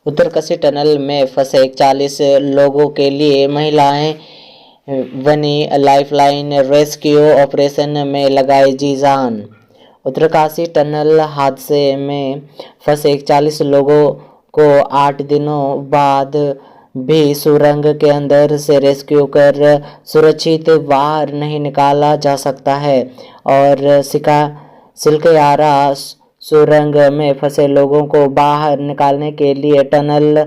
Uttarkashi tunnel में फंसे 40 लोगों के लिए महिलाएं बनी लाइफलाइन, रेस्क्यू ऑपरेशन में लगाई जी जान। उत्तरकाशी टनल हादसे में फंसे 40 लोगों को 8 दिनों बाद भी सुरंग के अंदर से रेस्क्यू कर सुरक्षित बाहर नहीं निकाला जा सकता है और सिलकयारा सुरंग में फंसे लोगों को बाहर निकालने के लिए टनल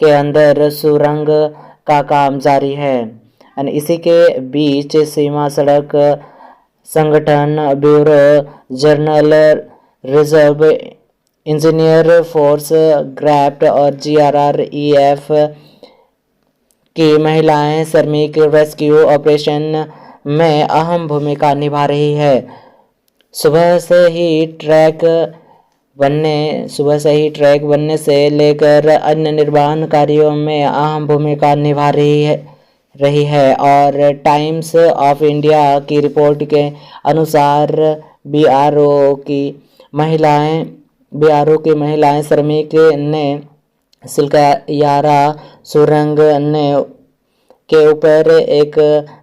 के अंदर सुरंग का काम जारी है। इसी के बीच सीमा सड़क संगठन, bureau general reserve engineer force, ग्रैप्ट और GRREF की महिलाएं श्रमिक रेस्क्यू ऑपरेशन में अहम भूमिका निभा रही है। सुबह से ही ट्रैक बनने से लेकर अन्य निर्माण कार्यों में अहम भूमिका निभा रही है और टाइम्स ऑफ इंडिया की रिपोर्ट के अनुसार BRO की महिलाएं श्रमिक ने सिलकयारा सुरंग के ऊपर एक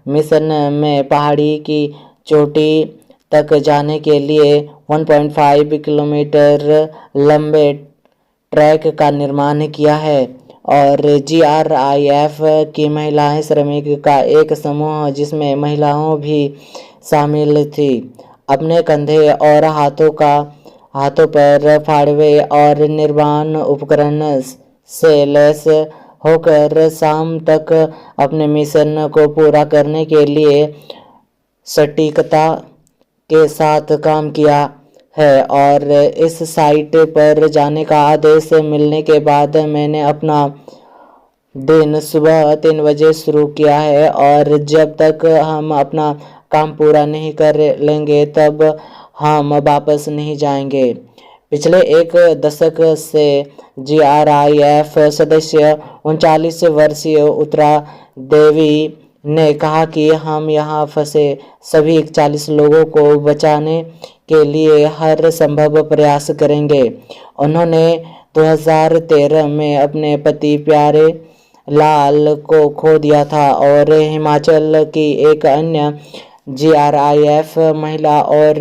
मिशन में पहाड़ी की चोटी तक जाने के लिए 1.5 किलोमीटर लंबे ट्रैक का निर्माण किया है और GRIF की महिलाएं श्रमिक का एक समूह, जिसमें महिलाओं भी शामिल थी, अपने कंधे और हाथों पर फाड़वे और निर्माण उपकरण से लैस होकर शाम तक अपने मिशन को पूरा करने के लिए सटीकता के साथ काम किया है। और इस साइट पर जाने का आदेश मिलने के बाद मैंने अपना दिन सुबह 3 बजे शुरू किया है और जब तक हम अपना काम पूरा नहीं कर लेंगे तब हम वापस नहीं जाएंगे। पिछले एक दशक से GRIF सदस्य 39 वर्षीय उत्तरा देवी ने कहा कि हम यहाँ फंसे सभी 41 लोगों को बचाने के लिए हर संभव प्रयास करेंगे। उन्होंने 2013 में अपने पति प्यारे लाल को खो दिया था और हिमाचल की एक अन्य GRIF महिला और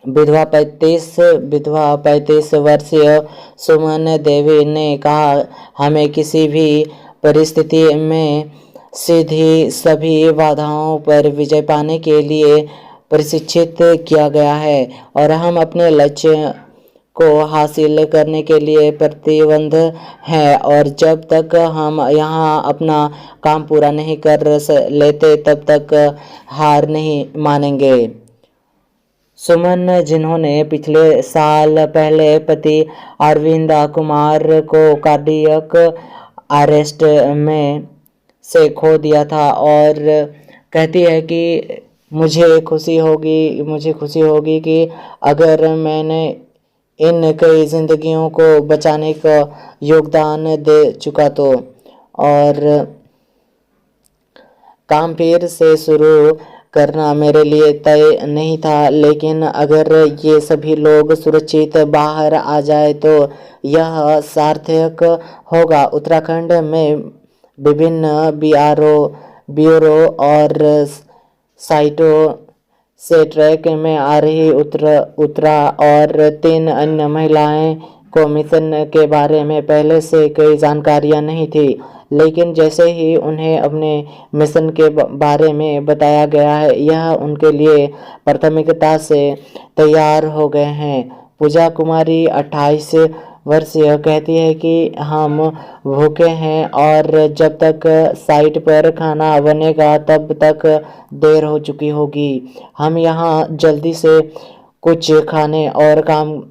विधवा 35 वर्षीय सुमन देवी ने कहा, हमें किसी भी परिस्थिति में सीधी सभी बाधाओं पर विजय पाने के लिए प्रशिक्षित किया गया है और हम अपने लक्ष्य को हासिल करने के लिए प्रतिबद्ध हैं और जब तक हम यहाँ अपना काम पूरा नहीं कर लेते तब तक हार नहीं मानेंगे। सुमन, जिन्होंने पिछले साल पहले पति अरविंदा कुमार को कार्डियक अरेस्ट में से खो दिया था और कहती है कि मुझे खुशी होगी कि अगर मैंने इन कई जिंदगियों को बचाने का योगदान दे चुका तो। और काम फिर से शुरू करना मेरे लिए तय नहीं था, लेकिन अगर ये सभी लोग सुरक्षित बाहर आ जाए तो यह सार्थक होगा। उत्तराखंड में विभिन्न ब्यूरो और साइटों से ट्रैक में आ रही उत्तरा और 3 अन्य महिलाएं को मिशन के बारे में पहले से कोई जानकारियां नहीं थी, लेकिन जैसे ही उन्हें अपने मिशन के बारे में बताया गया है, यह उनके लिए प्राथमिकता से तैयार हो गए हैं। पूजा कुमारी 28 वर्षीय कहती है कि हम भूखे हैं और जब तक साइट पर खाना बनेगा तब तक देर हो चुकी होगी। हम यहाँ जल्दी से कुछ खाने और काम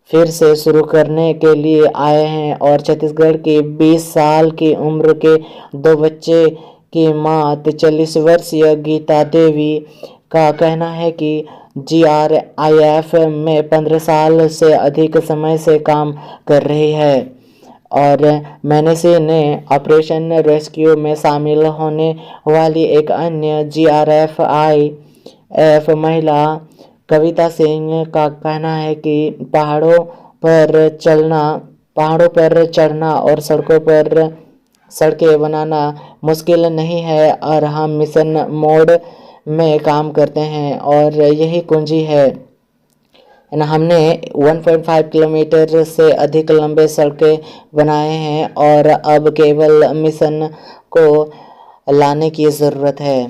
फिर से शुरू करने के लिए आए हैं और छत्तीसगढ़ की 20 साल की उम्र के 2 बच्चे की मां 43 वर्षीय गीता देवी का कहना है कि GRIF में 15 साल से अधिक समय से काम कर रही है और मैनेसी ने ऑपरेशन रेस्क्यू में शामिल होने वाली एक अन्य GRIF महिला कविता सिंह का कहना है कि पहाड़ों पर चलना पहाड़ों पर चढ़ना और सड़कों पर सड़कें बनाना मुश्किल नहीं है और हम मिशन मोड में काम करते हैं और यही कुंजी है। हमने 1.5 किलोमीटर से अधिक लंबे सड़कें बनाए हैं और अब केवल मिशन को लाने की ज़रूरत है।